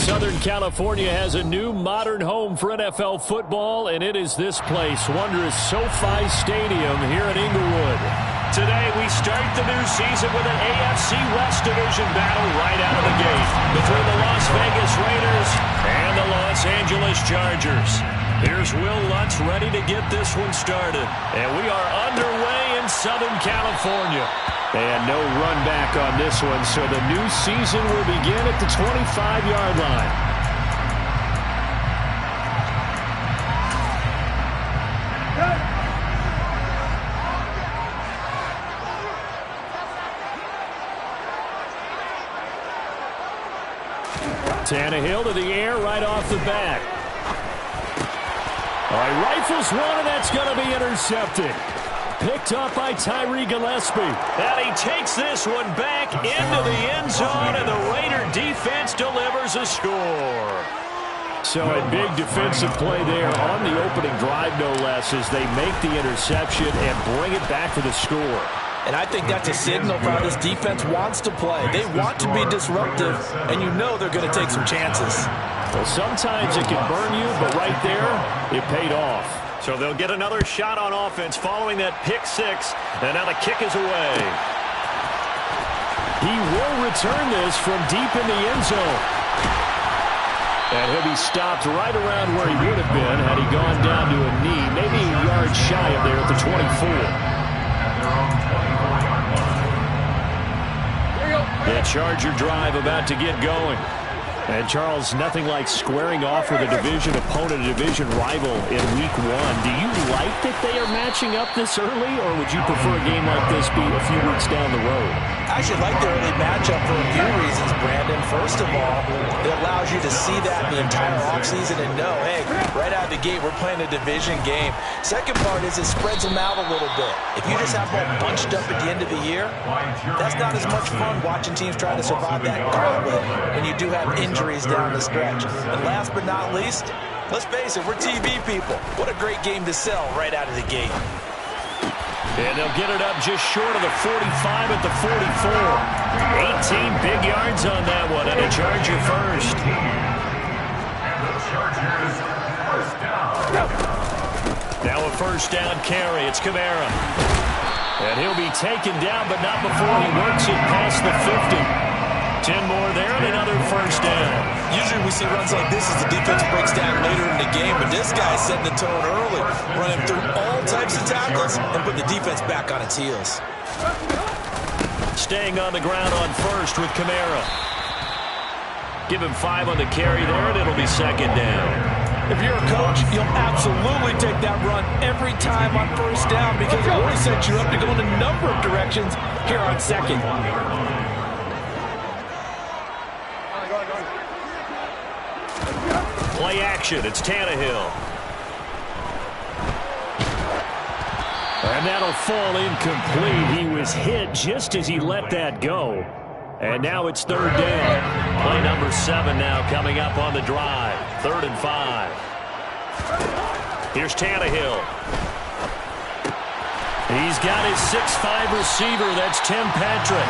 Southern California has a new modern home for NFL football, and it is this place, wondrous SoFi Stadium here in Inglewood. Today, we start the new season with an AFC West Division battle right out of the gate between the Las Vegas Raiders and the Los Angeles Chargers. Here's Will Lutz ready to get this one started, and we are underway in Southern California. And no run back on this one, so the new season will begin at the 25-yard line. Tannehill to the air right off the bat. All right, rifles one, and that's going to be intercepted. Picked up by Tyree Gillespie. And he takes this one back into the end zone, and the Raider defense delivers a score. So a big defensive play there on the opening drive, no less, as they make the interception and bring it back for the score. And I think that's a signal for how this defense wants to play. They want to be disruptive, and you know they're going to take some chances. Well, sometimes it can burn you, but right there, it paid off. So they'll get another shot on offense following that pick six, and now the kick is away. He will return this from deep in the end zone. And he'll be stopped right around where he would have been had he gone down to a knee, maybe a yard shy of there at the 24. The Charger drive about to get going. And, Charles, nothing like squaring off with a division opponent, a division rival in Week 1. Do you like that they are matching up this early, or would you prefer a game like this be a few weeks down the road? I actually like the early matchup for a few reasons, Brandon. First of all, it allows you to see that the entire offseason and know, hey, right out of the gate, we're playing a division game. Second part is it spreads them out a little bit. If you just have them bunched up at the end of the year, that's not as much fun watching teams trying to survive that gauntlet when you do have injuries down the stretch. And last but not least, let's face it, we're TV people. What a great game to sell right out of the gate. And they'll get it up just short of the 45 at the 44. 18 big yards on that one, and a Charger first. Now a first down carry. It's Kamara. And he'll be taken down, but not before he works it past the 50. 10 more there and another first down. Usually we see runs like this as the defense breaks down later in the game, but this guy's setting the tone early, running through all types of tackles and putting the defense back on its heels. Staying on the ground on first with Kamara. Give him 5 on the carry there, and it'll be second down. If you're a coach, you'll absolutely take that run every time on first down because it really sets you up to go in a number of directions here on second. Play action. It's Tannehill. And that'll fall incomplete. He was hit just as he let that go. And now it's third down. Play number 7 now coming up on the drive. 3rd and 5. Here's Tannehill. He's got his 6'5 receiver. That's Tim Patrick.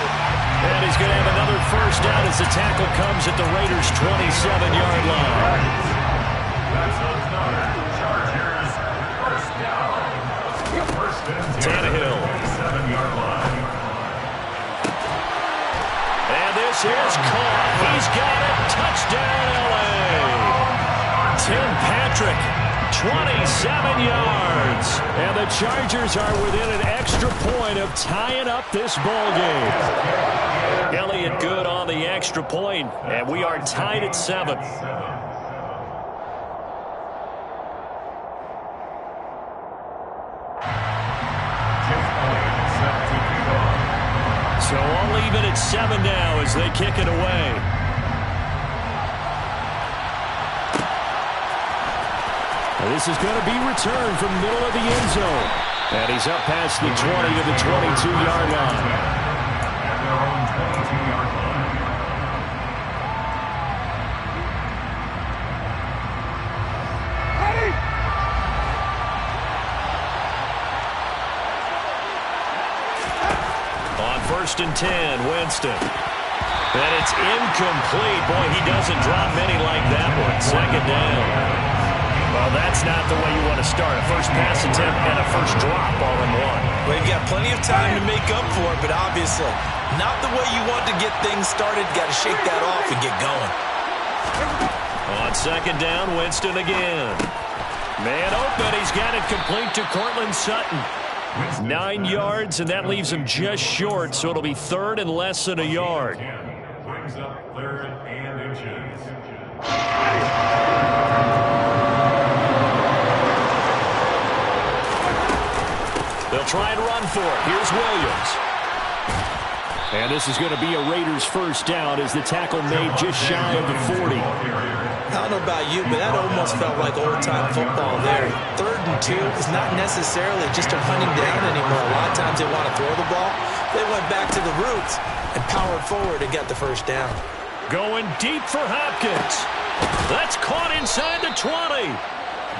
And he's going to have another first down as the tackle comes at the Raiders' 27-yard line. Tannehill. And this is caught. He's got it. Touchdown, L.A. Tim Patrick, 27 yards. And the Chargers are within an extra point of tying up this ball game. Elliott good on the extra point, and we are tied at 7. So all even at 7 now as they kick it away. And this is going to be returned from the middle of the end zone. And he's up past the 20 to the 22-yard line. On 1st and 10, Winston. And it's incomplete. Boy, he doesn't drop many like that one. Second down. Well, that's not the way you want to start. A first pass attempt and a first drop all in one. Well, you've got plenty of time to make up for it, but obviously not the way you want to get things started. Got to shake that off and get going. On second down, Winston again. Man open. He's got it complete to Courtland Sutton. 9 yards, and that leaves him just short, so it'll be third and less than a yard. Brings up third and inches. They'll try and run for it. Here's Williams. And this is going to be a Raiders first down as the tackle made just shy of the 40. I don't know about you, but that almost felt like old-time football there. 3rd and 2 is not necessarily just a hunting down anymore. A lot of times they want to throw the ball. They went back to the roots and powered forward and got the first down. Going deep for Hopkins. That's caught inside the 20.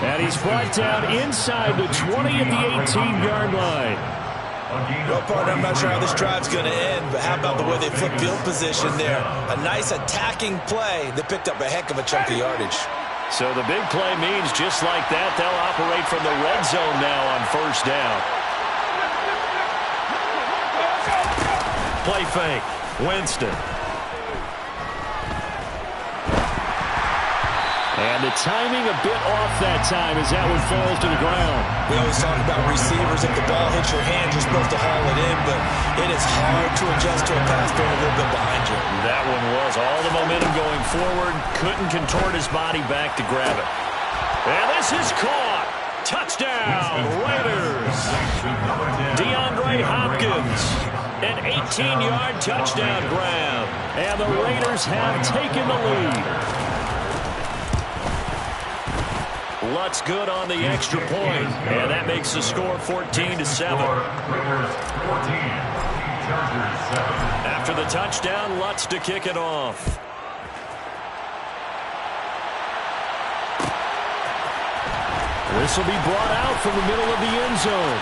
And he's brought down inside the 20 at the 18-yard line. Well, partner, I'm not sure how this drive's going to end, but how about the way they flip field position there? A nice attacking play that picked up a heck of a chunk of yardage. So the big play means just like that, they'll operate from the red zone now on first down. Play fake. Winston. And the timing a bit off that time as that one falls to the ground. We always talk about receivers. If the ball hits your hand, you're supposed to haul it in, but it is hard to adjust to a pass thrown a little bit behind you. That one was all the momentum going forward. Couldn't contort his body back to grab it. And this is caught. Touchdown, Raiders. DeAndre Hopkins. An 18-yard touchdown grab. And the Raiders have taken the lead. Lutz good on the extra point, and that makes the score 14-7. After the touchdown, Lutz to kick it off. This will be brought out from the middle of the end zone.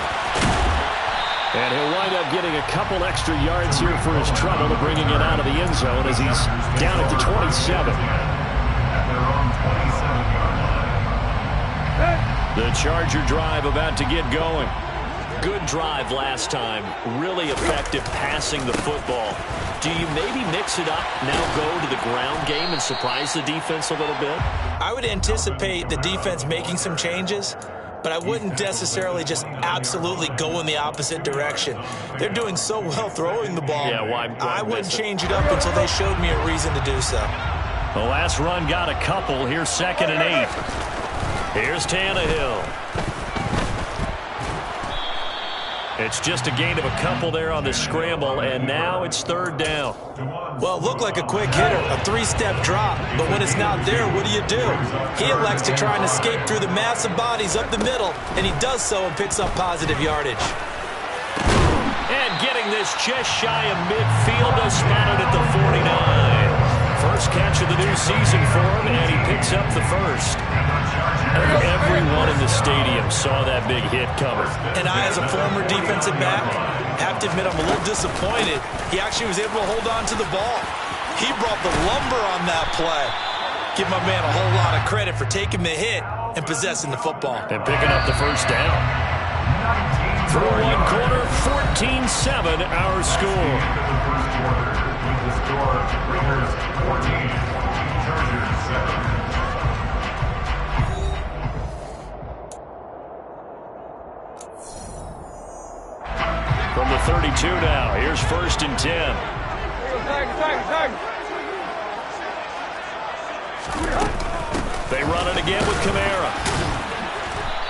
And he'll wind up getting a couple extra yards here for his trouble to bringing it out of the end zone as he's down at the 27. The Charger drive about to get going. Good drive last time. Really effective passing the football. Do you maybe mix it up, now go to the ground game and surprise the defense a little bit? I would anticipate the defense making some changes, but I wouldn't necessarily just absolutely go in the opposite direction. They're doing so well throwing the ball. Yeah, why I wouldn't change it up until they showed me a reason to do so. The last run got a couple. Here's 2nd and 8. Here's Tannehill. It's just a gain of a couple there on the scramble, and now it's 3rd down. Well, it looked like a quick hitter, a 3-step drop, but when it's not there, what do? He elects to try and escape through the massive bodies up the middle, and he does so and picks up positive yardage. And getting this just shy of midfield, spotted at the 49. First catch of the new season for him, and he picks up the first. Everyone in the stadium saw that big hit coming. And I, as a former defensive back, have to admit I'm a little disappointed. He actually was able to hold on to the ball. He brought the lumber on that play. Give my man a whole lot of credit for taking the hit and possessing the football. And picking up the first down. Through one quarter, 14-7 our score. From the 32 now, here's 1st and 10. They run it again with Kamara.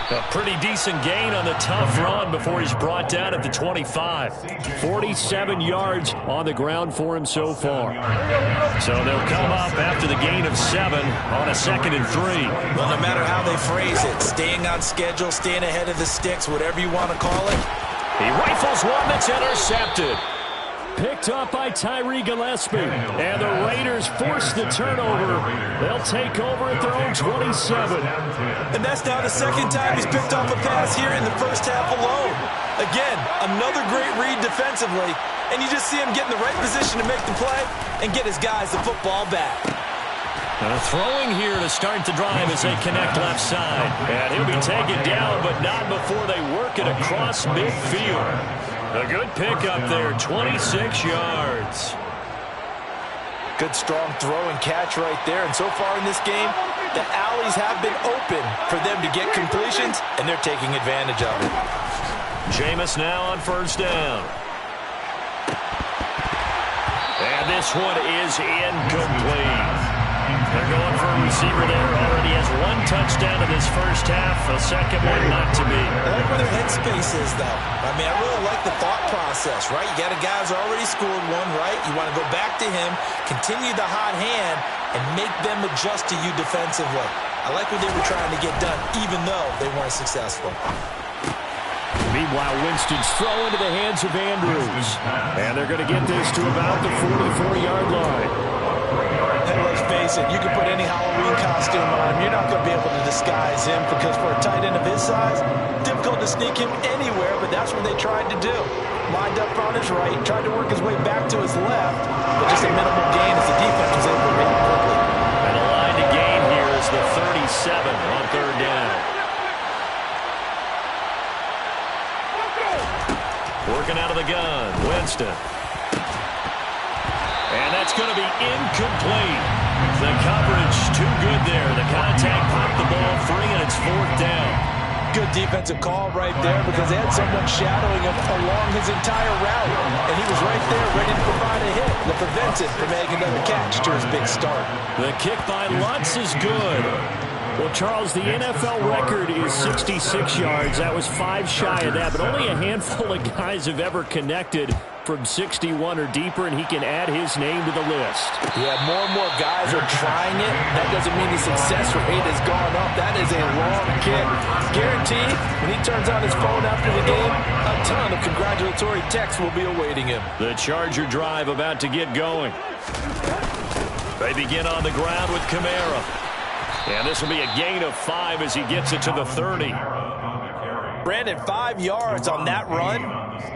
A pretty decent gain on the tough run before he's brought down at the 25. 47 yards on the ground for him so far. So they'll come up after the gain of 7 on a 2nd and 3. Well, no matter how they phrase it, staying on schedule, staying ahead of the sticks, whatever you want to call it. He rifles one that's intercepted. Picked up by Tyree Gillespie. And the Raiders force the turnover. They'll take over at their own 27. And that's now the 2nd time he's picked off a pass here in the first half alone. Again, another great read defensively, and you just see him get in the right position to make the play and get his guys the football back. Throwing here to start the drive as they connect left side. And he'll be taken down, but not before they work it across midfield. A good pickup there, 26 yards. Good strong throw and catch right there. And so far in this game, the alleys have been open for them to get completions, and they're taking advantage of it. Jameis now on first down. And this one is incomplete. They're going for a receiver there. Already has one touchdown in this first half. A second one not to be. I like where their headspace is, though. I mean, I really like the thought process, right? You got a guy who's already scored one, right? You want to go back to him, continue the hot hand, and make them adjust to you defensively. I like what they were trying to get done, even though they weren't successful. Meanwhile, Winston's throw into the hands of Andrews. And they're going to get this to about the 44-yard line. And let's face it, you can put any Halloween costume on him. You're not going to be able to disguise him because for a tight end of his size, difficult to sneak him anywhere, but that's what they tried to do. Lined up on his right, tried to work his way back to his left, but just a minimal gain as the defense was able to react quickly. And the line to gain here is the 37 on third down. Working out of the gun, Winston. And that's going to be incomplete. The coverage too good there. The contact popped the ball free, and it's fourth down. Good defensive call right there because they had someone shadowing him along his entire route. And he was right there ready to provide a hit that prevents him from making another catch to his big start. The kick by Lutz is good. Well, Charles, the NFL record is 66 yards. That was 5 shy of that, but only a handful of guys have ever connected from 61 or deeper, and he can add his name to the list. Yeah, more and more guys are trying it. That doesn't mean the success rate has gone up. That is a long kick. Guaranteed, when he turns on his phone after the game, a ton of congratulatory texts will be awaiting him. The Charger drive about to get going. They begin on the ground with Kamara. And this will be a gain of 5 as he gets it to the 30. Brandon, 5 yards on that run.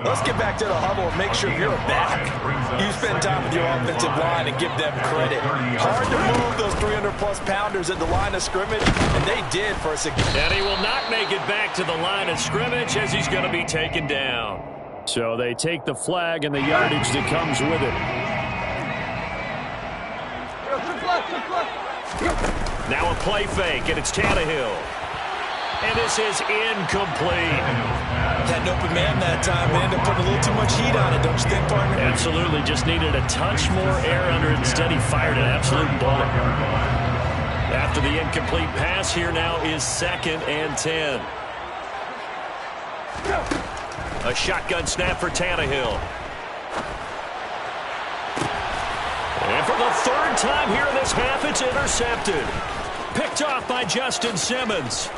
Let's get back to the huddle and make sure you're back. You spend time with your offensive line and give them credit. Hard to move those 300-plus pounders at the line of scrimmage, and they did for a significant. And he will not make it back to the line of scrimmage as he's going to be taken down. So they take the flag and the yardage that comes with it. Now a play fake, and it's Tannehill. And this is incomplete. Had an open man that time. They ended up putting a little too much heat on it, don't you think, partner? Absolutely. Just needed a touch more air under it. Instead, he fired an absolute bullet. After the incomplete pass, here now is 2nd and 10. A shotgun snap for Tannehill. And for the 3rd time here in this half, it's intercepted. Picked off by Justin Simmons.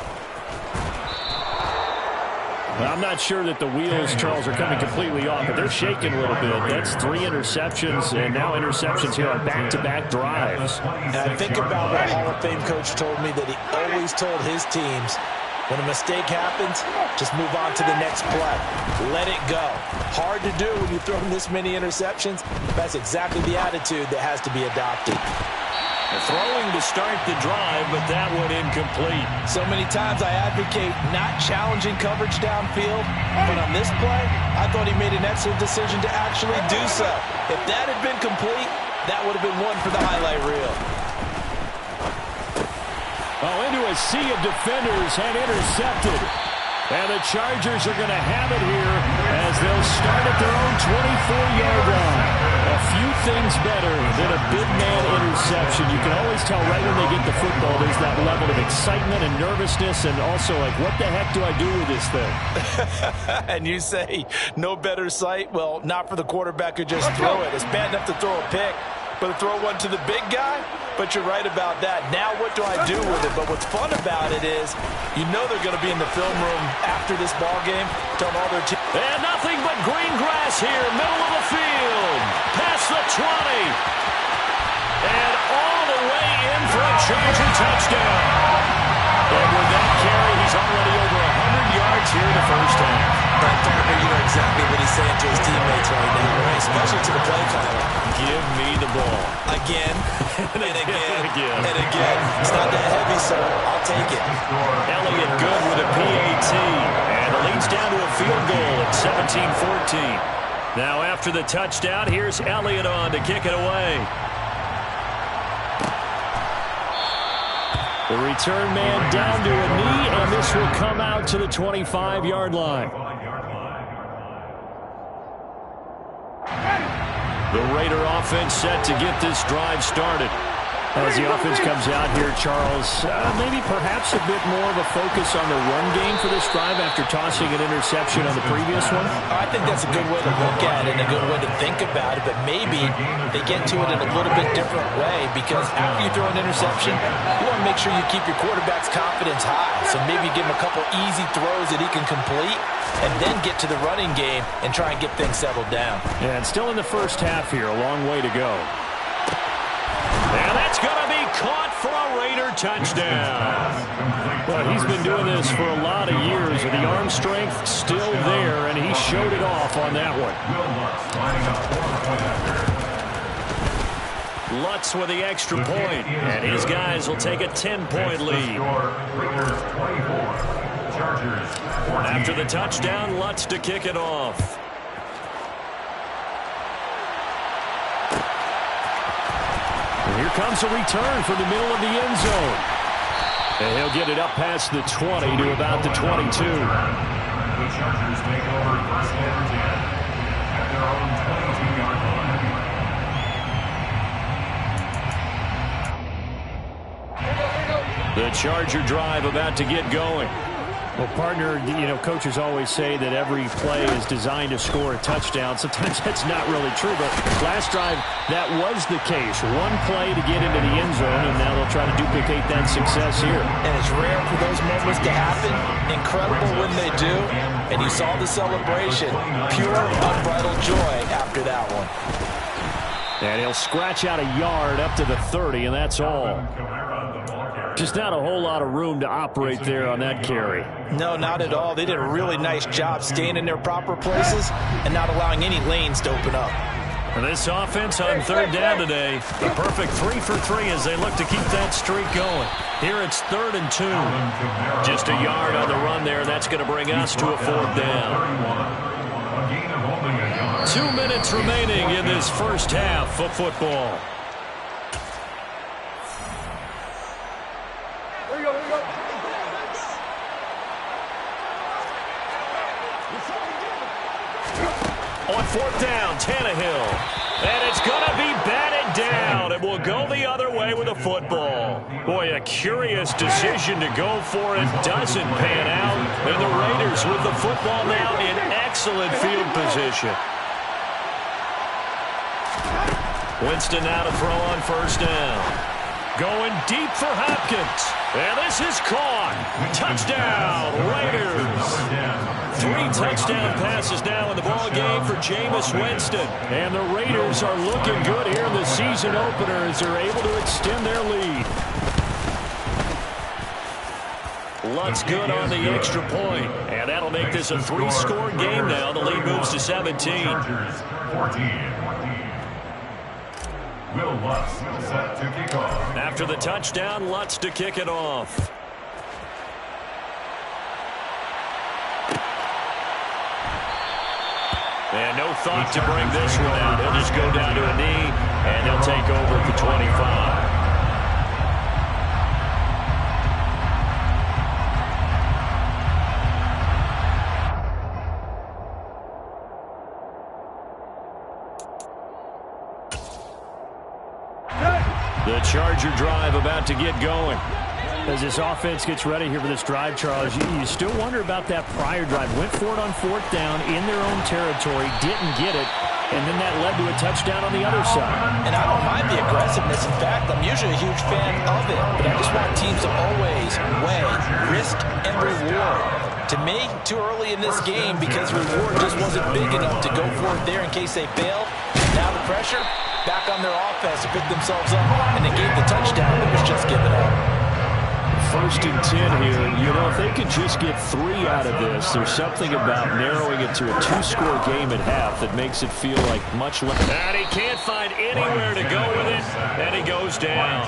I'm not sure that the wheels, Charles, are coming completely off, but they're shaking a little bit. That's 3 interceptions, and now interceptions here on back-to-back drives. And I think about what Hall of Fame coach told me that he always told his teams, when a mistake happens, just move on to the next play. Let it go. Hard to do when you throw this many interceptions. That's exactly the attitude that has to be adopted. Throwing to start the drive, but that one incomplete. So many times I advocate not challenging coverage downfield, but on this play, I thought he made an excellent decision to actually do so. If that had been complete, that would have been one for the highlight reel. Oh, into a sea of defenders and intercepted. And the Chargers are going to have it here as they'll start at their own 24-yard line. A few things better than a big man interception. You can always tell right when they get the football, there's that level of excitement and nervousness and also like, what the heck do I do with this thing? And you say, no better sight? Well, not for the quarterback who just throw it. It's bad enough to throw a pick, but to throw one to the big guy? But you're right about that. Now what do I do with it? But what's fun about it is you know they're going to be in the film room after this ball game telling all their team. And nothing but green grass here, middle of the field. Past the 20. And all the way in for a Charger touchdown. And with that carry, he's already over 100 yards here in the first half. That partner, you know exactly what he's saying to his teammates right now, right? Especially to the play caller. Give me the ball. Again, and again, and again. It's not that heavy, sir. I'll take it. Elliott good with a PAT. And it leads down to a field goal at 17-14. Now after the touchdown, here's Elliott on to kick it away. The return man down to a knee, and this will come out to the 25-yard line. The Raider offense set to get this drive started. As the offense comes out here, Charles, maybe perhaps a bit more of a focus on the run game for this drive after tossing an interception on the previous one? I think that's a good way to look at it and a good way to think about it, but maybe they get to it in a little bit different way because after you throw an interception, you want to make sure you keep your quarterback's confidence high. So maybe give him a couple easy throws that he can complete and then get to the running game and try and get things settled down. And still in the first half here, a long way to go. And that's going to be caught for a Raider touchdown. Well, he's been doing this for a lot of years, with the arm strength still there, and he showed it off on that one. Lutz with the extra point, and his guys will take a 10-point lead. After the touchdown, Lutz to kick it off. And here comes a return from the middle of the end zone. And he'll get it up past the 20 to about the 22. The Chargers take over first and 10 at their own 22-yard line. The Charger drive about to get going. Well, partner, you know, coaches always say that every play is designed to score a touchdown. Sometimes that's not really true, but last drive, that was the case. One play to get into the end zone, and now they'll try to duplicate that success here. And it's rare for those moments to happen. Incredible when they do. And you saw the celebration. Pure, unbridled joy after that one. And he'll scratch out a yard up to the 30, and that's all. Just not a whole lot of room to operate there on that carry. No, not at all. They did a really nice job staying in their proper places and not allowing any lanes to open up. And this offense on third down today, the perfect 3 for 3 as they look to keep that streak going. Here it's 3rd and 2. Just a yard on the run there. That's going to bring us to a 4th down. 2 minutes remaining in this first half of football. On 4th down, Tannehill. And it's going to be batted down. It will go the other way with a football. Boy, a curious decision to go for it. Doesn't pan out. And the Raiders with the football now in excellent field position. Winston now to throw on 1st down. Going deep for Hopkins. And this is caught. Touchdown, Raiders. 3 touchdown passes now in the ball game for Jameis Winston. And the Raiders are looking good here in the season opener as they're able to extend their lead. Lutz good on the extra point. And that'll make this a 3-score game now. The lead moves to 17. Will Lutz set to kick off. After the touchdown, Lutz to kick it off. And no thought to bring this one out. He'll just go down to a knee, and they'll take over at the 25. The Charger drive about to get going. As this offense gets ready here for this drive, Charles, you still wonder about that prior drive. Went for it on 4th down in their own territory, didn't get it, and then that led to a touchdown on the other side. And I don't mind the aggressiveness. In fact, I'm usually a huge fan of it, but I just want teams to always weigh risk and reward. To me, too early in this game because reward just wasn't big enough to go for it there in case they failed. Now the pressure back on their offense to pick themselves up, and they gave the touchdown that was just given up. 1st 1st and 10 here. You know, if they could just get 3 out of this, there's something about narrowing it to a 2-score game at half that makes it feel like much less. And he can't find anywhere to go with it, and he goes down.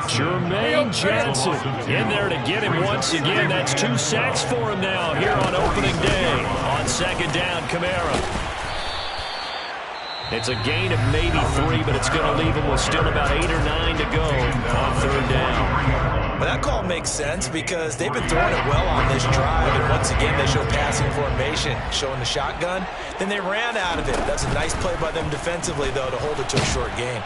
Jermaine Johnson in there to get him once again. That's 2 sacks for him now here on opening day. On 2nd down, Kamara. It's a gain of maybe 3, but it's going to leave him with still about 8 or 9 to go on 3rd down. Well, that call makes sense because they've been throwing it well on this drive, and once again they show passing formation, showing the shotgun. Then they ran out of it. That's a nice play by them defensively, though, to hold it to a short game.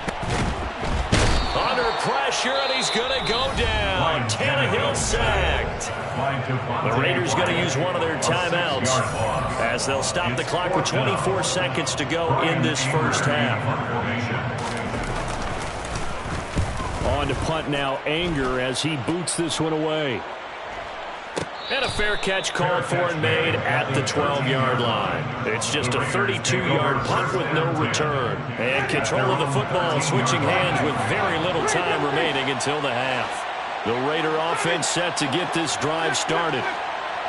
Under pressure, and he's going to go down. Tannehill sacked. The Raiders going to use one of their timeouts as they'll stop the clock with 24 seconds to go in this first half. On to punt now, Anger, as he boots this one away. And a fair catch called for and made at the 12-yard line. It's just a 32-yard punt with no return. And control of the football switching hands with very little time remaining until the half. The Raider offense set to get this drive started.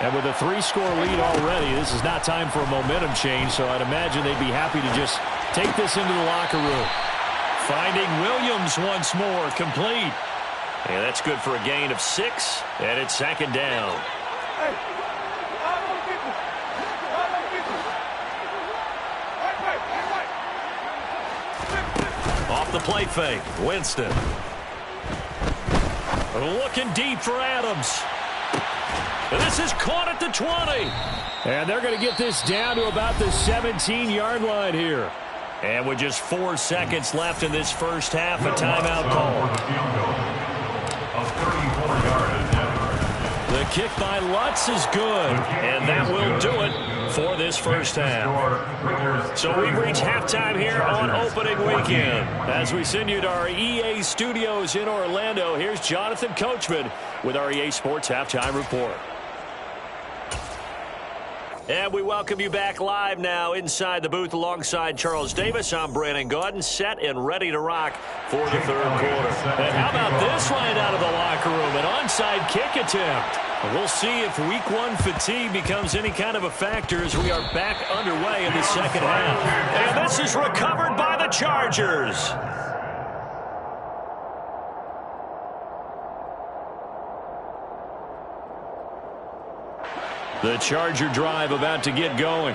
And with a 3-score lead already, this is not time for a momentum change, so I'd imagine they'd be happy to just take this into the locker room. Finding Williams once more, complete. And that's good for a gain of 6, and it's 2nd down. Off the play fake, Winston. Looking deep for Adams. And this is caught at the 20. And they're going to get this down to about the 17-yard line here. And with just 4 seconds left in this first half, a timeout call. The kick by Lutz is good, and that will do it for this first half. So we've reached halftime here on opening weekend. As we send you to our EA studios in Orlando, here's Jonathan Coachman with our EA Sports Halftime Report. And we welcome you back live now inside the booth alongside Charles Davis. I'm Brandon Gaudin, set and ready to rock for the 3rd quarter. And how about this line out of the locker room? An onside kick attempt. We'll see if week 1 fatigue becomes any kind of a factor as we are back underway in the 2nd half. And this is recovered by the Chargers. The Charger drive about to get going.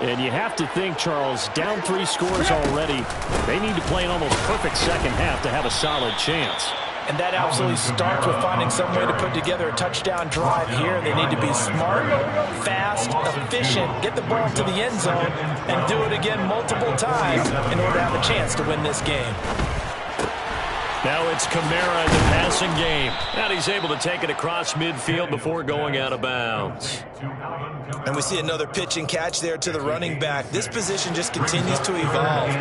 And you have to think, Charles, down 3 scores already. They need to play an almost perfect 2nd half to have a solid chance. And that absolutely starts with finding some way to put together a touchdown drive here. They need to be smart, fast, efficient, get the ball to the end zone, and do it again multiple times in order to have a chance to win this game. Now it's Kamara in the passing game. And he's able to take it across midfield before going out of bounds. And we see another pitch and catch there to the running back. This position just continues to evolve.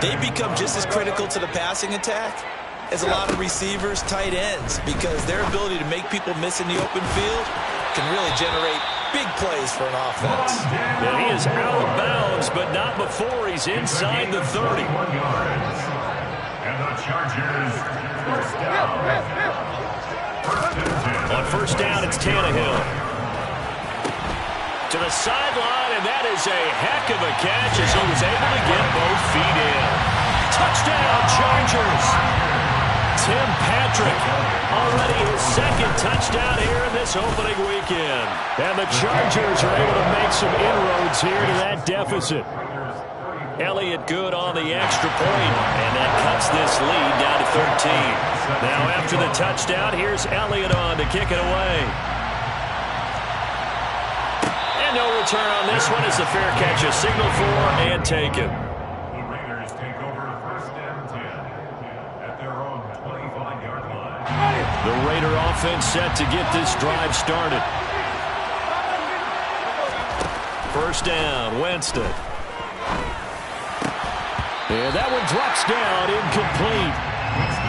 They become just as critical to the passing attack as a lot of receivers, tight ends, because their ability to make people miss in the open field can really generate big plays for an offense. And he is out of bounds, but not before he's inside the 30. And the Chargers, first down. On 1st down, it's Tannehill. To the sideline, and that is a heck of a catch as he was able to get both feet in. Touchdown, Chargers! Tim Patrick, already his 2nd touchdown here in this opening weekend. And the Chargers are able to make some inroads here to that deficit. Elliott good on the extra point, and that cuts this lead down to 13. Now after the touchdown, here's Elliott on to kick it away. And no return on this one as the fair catch is signaled for and taken. The Raiders take over 1st and 10 at their own 25-yard line. The Raider offense set to get this drive started. 1st down, Winston. And that one drops down, incomplete.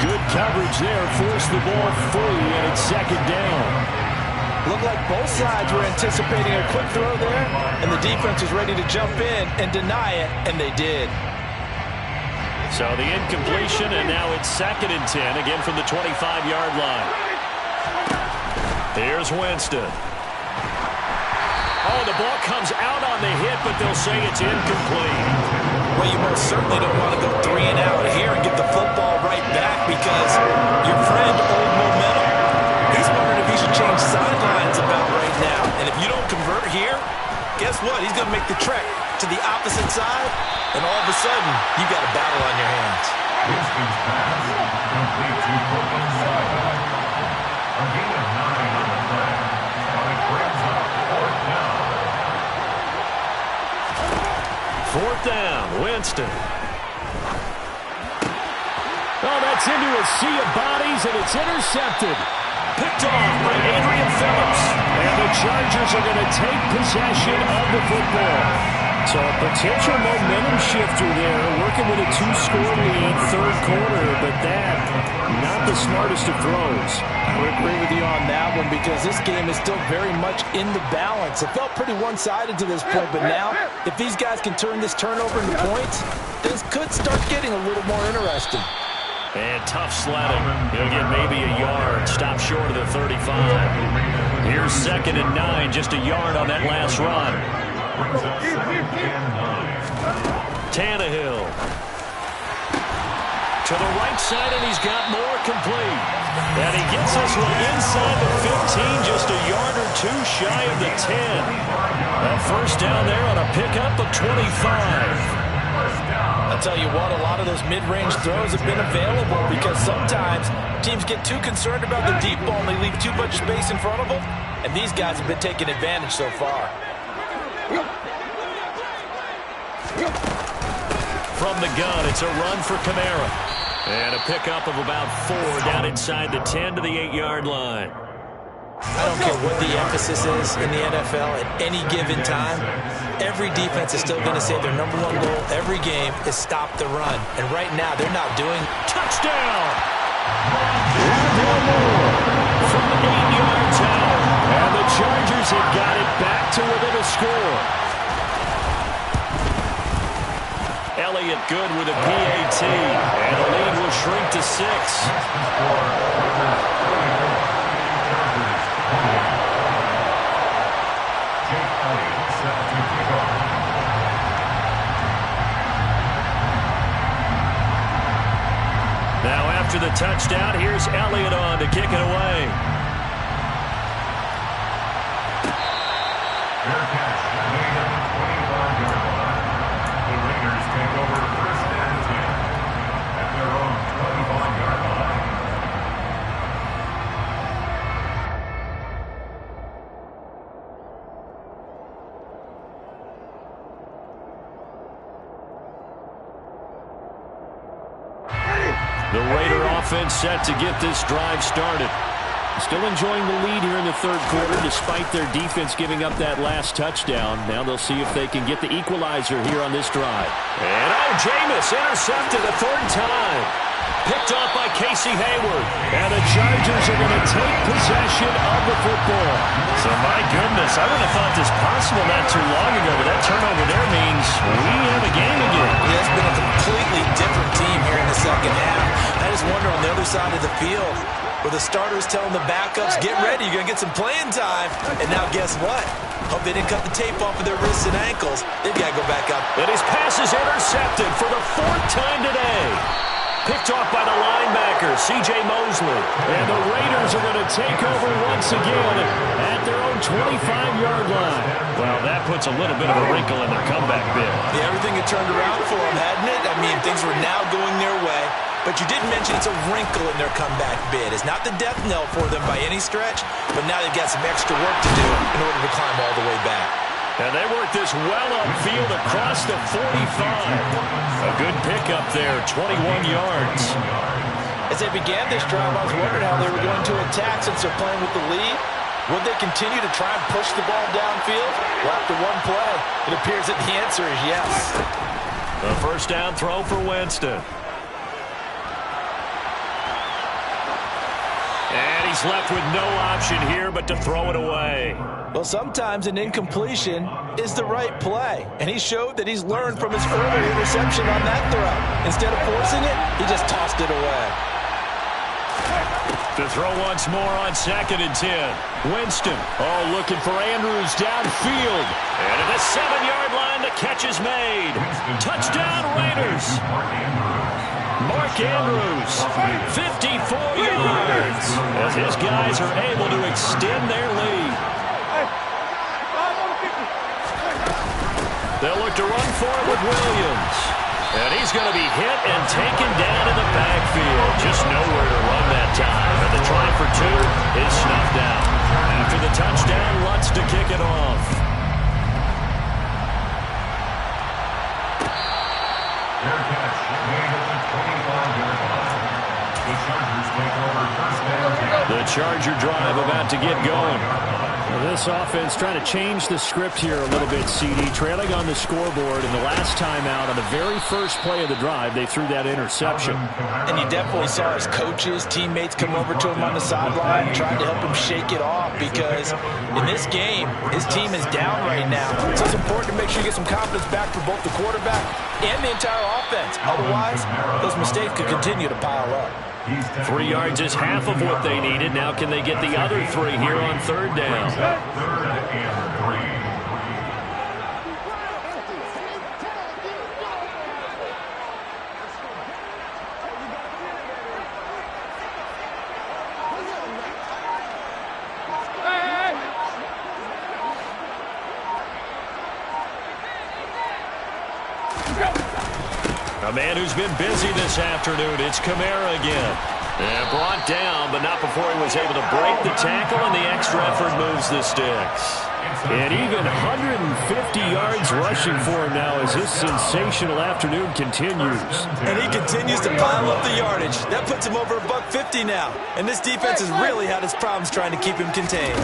Good coverage there, forced the ball free, and it's 2nd down. Looked like both sides were anticipating a quick throw there, and the defense was ready to jump in and deny it, and they did. So the incompletion, and now it's 2nd and 10, again from the 25-yard line. Here's Winston. Oh, the ball comes out on the hit, but they'll say it's incomplete. Well, you most certainly don't want to go 3 and out here and get the football right back because your friend owed momentum. He's wondering if he should change sidelines about right now. And if you don't convert here, guess what? He's going to make the trek to the opposite side, and all of a sudden, you've got a battle on your hands. Winston's pass complete to Portland sideline. A gain of 9 on the play. But it brings up 4th down. 4th down, Winston. Oh, that's into a sea of bodies, and it's intercepted. Picked off by Adrian Phillips. And the Chargers are going to take possession of the football. So a potential momentum shifter there, working with a 2-score lead, 3rd quarter, but that, not the smartest of throws. I would agree with you on that one because this game is still very much in the balance. It felt pretty one-sided to this point, but now, if these guys can turn this turnover into points, this could start getting a little more interesting. And tough sledding. He'll get maybe a yard. Stop short of the 35. Here's 2nd and 9, just a yard on that last run. Tannehill. To the right side, and he's got more complete. And he gets this one inside the 15, just a yard or 2 shy of the 10. A 1st down there on a pickup of 25. I'll tell you what, a lot of those mid-range throws have been available because sometimes teams get too concerned about the deep ball and they leave too much space in front of them, and these guys have been taking advantage so far. From the gun, it's a run for Kamara. And a pickup of about 4 down inside the 10 to the 8-yard line. I don't care what the emphasis is in the NFL at any given time. Every defense is still going to say their #1 goal every game is stop the run. And right now, they're not doing. Touchdown! From 8 yards out. And the Chargers have got it back to within a score. Elliott good with a PAT. And the lead will shrink to 6. Now after the touchdown, here's Elliott on to kick it away. Fair catch made at the 25-yard line. The Raiders take over 1st and 10 at their own 25-yard line. The Raider offense set to get this drive started. Still enjoying the lead here in the 3rd quarter despite their defense giving up that last touchdown. Now they'll see if they can get the equalizer here on this drive. And Jameis intercepted a 3rd time. Picked off by Casey Hayward. And the Chargers are going to take possession of the football. So my goodness, I would have thought this possible not too long ago, but that turnover there means we have a game again. Yeah, it's been a completely different team here in the 2nd half. I just wonder on the other side of the field, where the starters telling the backups, get ready, you're going to get some playing time. And now guess what? Hope they didn't cut the tape off of their wrists and ankles. They've got to go back up. And his pass is intercepted for the 4th time today. Picked off by the linebacker, C.J. Mosley. And the Raiders are going to take over once again at their own 25-yard line. Well, that puts a little bit of a wrinkle in their comeback bid. Yeah, everything had turned around for them, hadn't it? I mean, things were now going their way. But you did mention it's a wrinkle in their comeback bid. It's not the death knell for them by any stretch, but now they've got some extra work to do in order to climb all the way back. And they work this well upfield across the 45. A good pickup there, 21 yards. As they began this drive, I was wondering how they were going to attack since they're playing with the lead. Would they continue to try and push the ball downfield? Well, after one play, it appears that the answer is yes. A 1st down throw for Winston. And he's left with no option here but to throw it away. Well, sometimes an incompletion is the right play. And he showed that he's learned from his earlier interception on that throw. Instead of forcing it, he just tossed it away. To throw once more on 2nd and 10. Winston, looking for Andrews downfield. And at the 7-yard line, the catch is made. Touchdown, Raiders. Mark Andrews, 54 yards, as his guys are able to extend their lead. They'll look to run for it with Williams. And he's going to be hit and taken down in the backfield. Just nowhere to run that time. And the try for 2 is snuffed out. After the touchdown, Lutz to kick it off. Fair catch made at the 25-yard line. The Chargers take over first down. The Charger drive about to get going. Well, this offense trying to change the script here a little bit, CD. Trailing on the scoreboard, and the last time out on the very first play of the drive, they threw that interception. And you definitely saw his coaches, teammates come over to him on the sideline, trying to help him shake it off, because in this game, his team is down right now. So it's important to make sure you get some confidence back for both the quarterback and the entire offense. Otherwise, those mistakes could continue to pile up. 3 yards is half of what they needed. Now can they get the other 3 here on 3rd down? 3rd and 3. A man who's been busy this afternoon. It's Kamara again. And brought down, but not before he was able to break the tackle, and the extra effort moves the sticks. And even 150 yards rushing for him now as his sensational afternoon continues. And he continues to pile up the yardage. That puts him over $150 now. And this defense has really had its problems trying to keep him contained.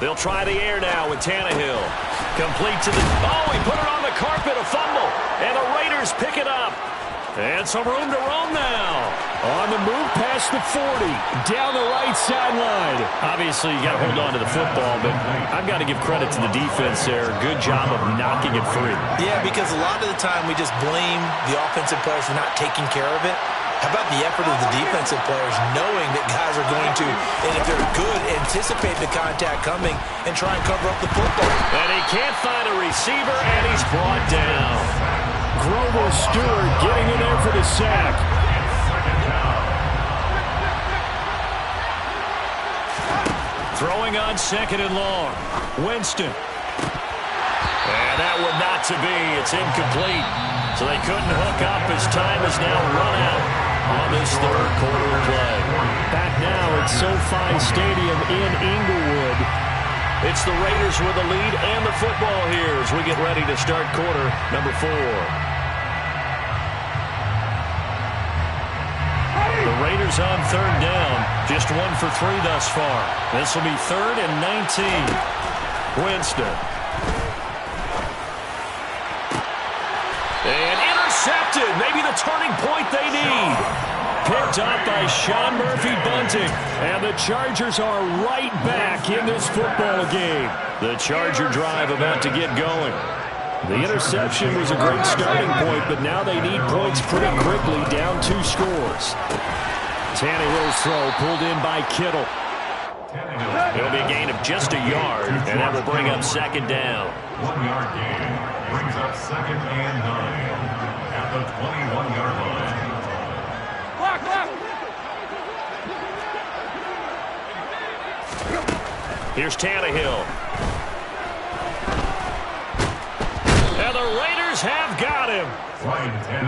They'll try the air now with Tannehill. Complete to the... he put it on the carpet, a fumble. And the Raiders pick it up. And some room to roam now. On the move past the 40. Down the right sideline. Obviously, you got to hold on to the football, but I've got to give credit to the defense there. Good job of knocking it free. Yeah, because a lot of the time we just blame the offensive players for not taking care of it. How about the effort of the defensive players knowing that guys are going to, and if they're good, anticipate the contact coming and try and cover up the football. And he can't find a receiver, and he's brought down. Grover Stewart getting in there for the sack. Throwing on 2nd and long. Winston. And that one not to be. It's incomplete. So they couldn't hook up as time is now run out on this 3rd quarter play. Back now at SoFi Stadium in Inglewood. It's the Raiders with the lead and the football here as we get ready to start quarter number 4. The Raiders on 3rd down. Just 1 for 3 thus far. This will be 3rd and 19. Winston. And intercepted. Maybe the turning point they need. Picked up by Sean Murphy-Bunting. And the Chargers are right back in this football game. The Charger drive about to get going. The interception was a great starting point, but now they need points pretty quickly, down 2 scores. Tannehill's throw pulled in by Kittle. It'll be a gain of just a yard, and that will bring up 2nd down. 1-yard gain brings up 2nd and 9 at the 21-yard line. Here's Tannehill. And the Raiders have got him.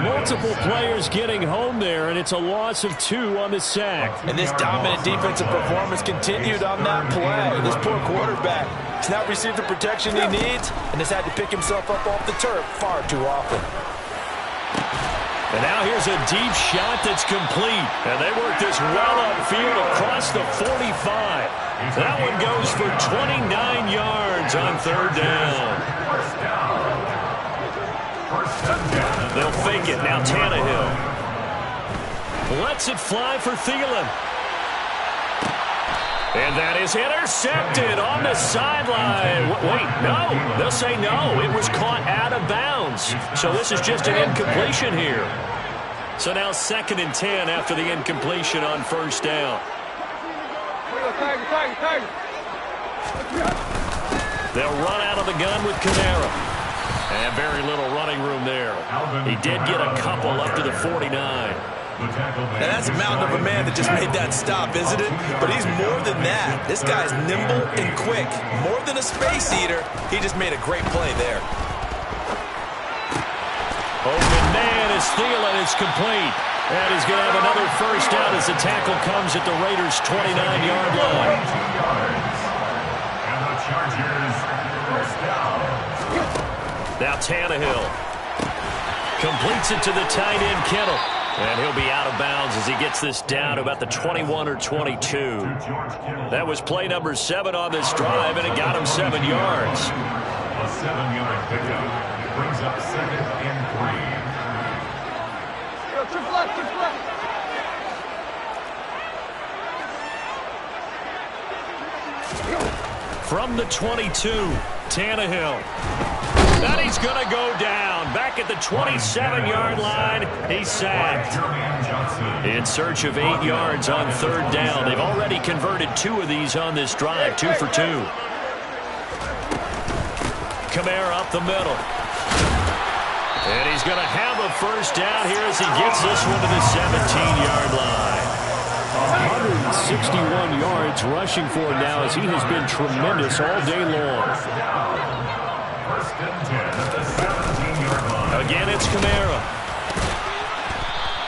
Multiple players getting home there, and it's a loss of 2 on the sack. And this dominant defensive performance continued on that play. This poor quarterback has not received the protection he needs and has had to pick himself up off the turf far too often. And now here's a deep shot that's complete. And they work this well upfield across the 45. That one goes for 29 yards on 3rd down. They'll fake it. Now Tannehill lets it fly for Thielen. And that is intercepted on the sideline. Wait, no. They'll say no. It was caught out of bounds. So this is just an incompletion here. So now 2nd and 10 after the incompletion on 1st down. They'll run out of the gun with Kamara. And very little running room there. He did get a couple up to the 49. And that's a mountain of a man that just made that stop, isn't it? But he's more than that. This guy's nimble and quick. More than a space eater. He just made a great play there. Open man is Thielen. It's complete. And he's going to have another first down as the tackle comes at the Raiders' 29-yard line. And the Chargers first down. Now Tannehill completes it to the tight end Kittle. And he'll be out of bounds as he gets this down to about the 21 or 22. That was play number 7 on this drive, and it got him 7 yards. A 7-yard pickup. It brings up 2nd and 3. From the 22, Tannehill. And he's going to go down. Back at the 27-yard line, he's sacked. In search of 8 yards on 3rd down. They've already converted 2 of these on this drive, 2 for 2. Kamara up the middle. And he's going to have a first down here as he gets this one to the 17-yard line. 161 yards rushing for him now as he has been tremendous all day long. First and 10 at the 17-yard line. Again, it's Kamara.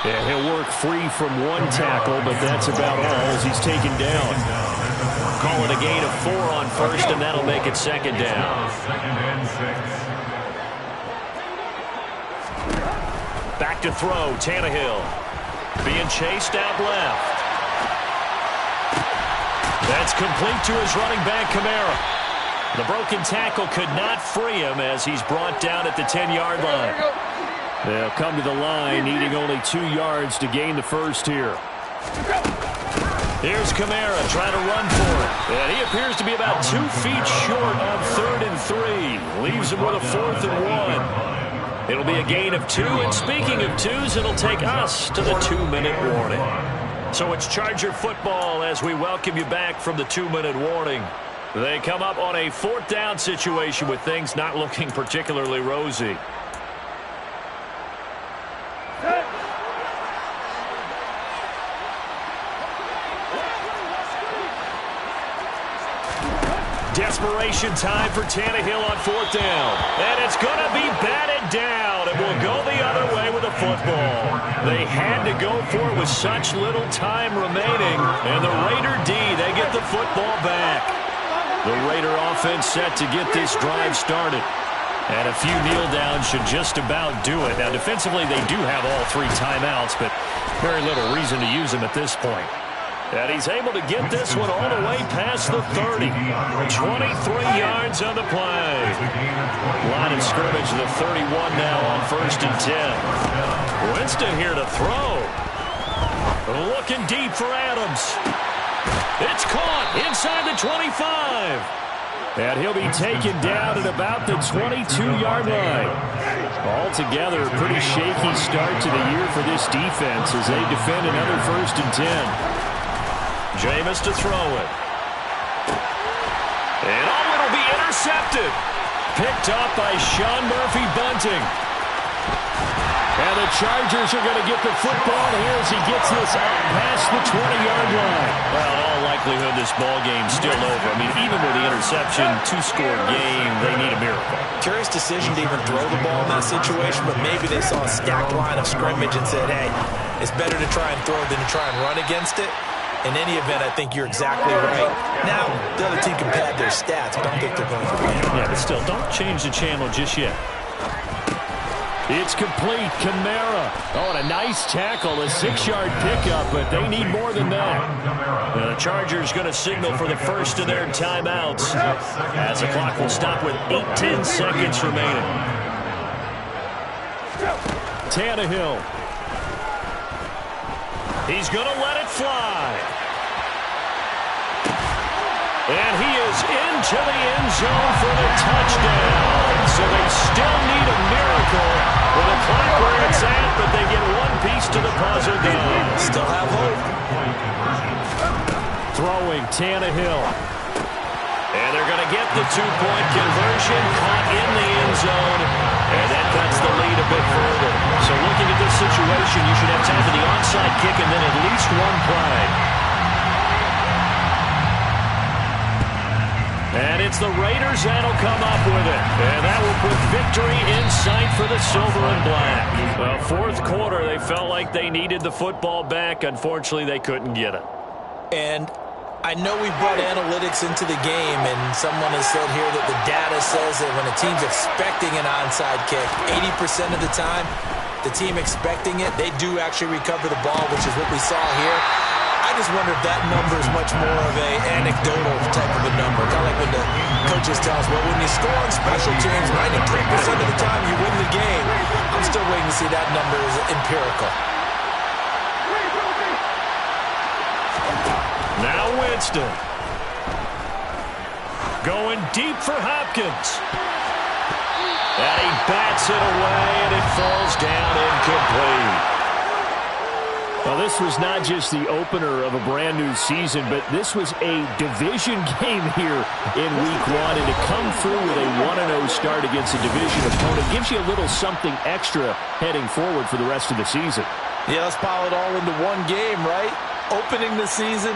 Yeah, he'll work free from 1 tackle, but that's about all as he's taken down. Call it a gain of 4 on first, and that'll make it 2nd down. 2nd and 6. Back to throw, Tannehill. Being chased out left. That's complete to his running back, Kamara. The broken tackle could not free him as he's brought down at the 10-yard line. They'll come to the line, needing only 2 yards to gain the first here. Here's Kamara trying to run for it. And he appears to be about 2 feet short on 3rd and 3. Leaves him with a 4th and 1. It'll be a gain of 2. And speaking of 2s, it'll take us to the 2-minute warning. So it's Charger football as we welcome you back from the 2-minute warning. They come up on a 4th down situation with things not looking particularly rosy. Desperation time for Tannehill on 4th down. And it's going to be batted down. It will go the other way with a football. They had to go for it with such little time remaining. And the Raider D, they get the football back. The Raider offense set to get this drive started. And a few kneel downs should just about do it. Now, defensively, they do have all 3 timeouts, but very little reason to use them at this point. And he's able to get this one all the way past the 30. 23 yards on the play. Line of scrimmage, the 31 now on 1st and 10. Winston here to throw. Looking deep for Adams. It's caught inside the 25. And he'll be taken down at about the 22-yard line. Altogether, a pretty shaky start to the year for this defense as they defend another 1st and 10. Jameis to throw it. And it'll be intercepted. Picked up by Sean Murphy-Bunting. And the Chargers are going to get the football here as he gets this out past the 20-yard line. Well, in all likelihood, this ball game's still over. I mean, even with the interception, 2-score game, they need a miracle. Curious decision to even throw the ball in that situation, but maybe they saw a stacked line of scrimmage and said, hey, it's better to try and throw than to try and run against it. In any event, I think you're exactly right. Now, the other team can pad their stats, but I don't think they're going to win. Yeah, but still, don't change the channel just yet. It's complete. Kamara. Oh, and a nice tackle, a 6-yard pickup, but they need more than that. The Chargers going to signal for the first of their timeouts as the clock will stop with 18 seconds remaining. Tannehill. He's going to let it fly. And he is into the end zone for the touchdown. So they still need a miracle with the clock where it's at, but they get one piece to the puzzle done. Still have hope. Throw throwing, Tannehill. And they're going to get the two-point conversion, caught in the end zone, and that cuts the lead a bit further. So looking at this situation, you should have time for the onside kick and then at least one play. And it's the Raiders that'll come up with it. And that will put victory in sight for the Silver and Black. Well, fourth quarter, they felt like they needed the football back. Unfortunately, they couldn't get it. And I know we brought analytics into the game, and someone has said here that the data says that when a team's expecting an onside kick, 80% of the time, the team expecting it, they do actually recover the ball, which is what we saw here. I just wonder if that number is much more of a anecdotal type of a number. Kind of like when the coaches tell us, well, when you score on special teams, 93% of the time you win the game. I'm still waiting to see that number is empirical. Now Winston. Going deep for Hopkins. And he bats it away, and it falls down incomplete. Well, this was not just the opener of a brand-new season, but this was a division game here in Week 1. And to come through with a 1-0 start against a division opponent gives you a little something extra heading forward for the rest of the season. Yeah, let's pile it all into one game, right? Opening the season,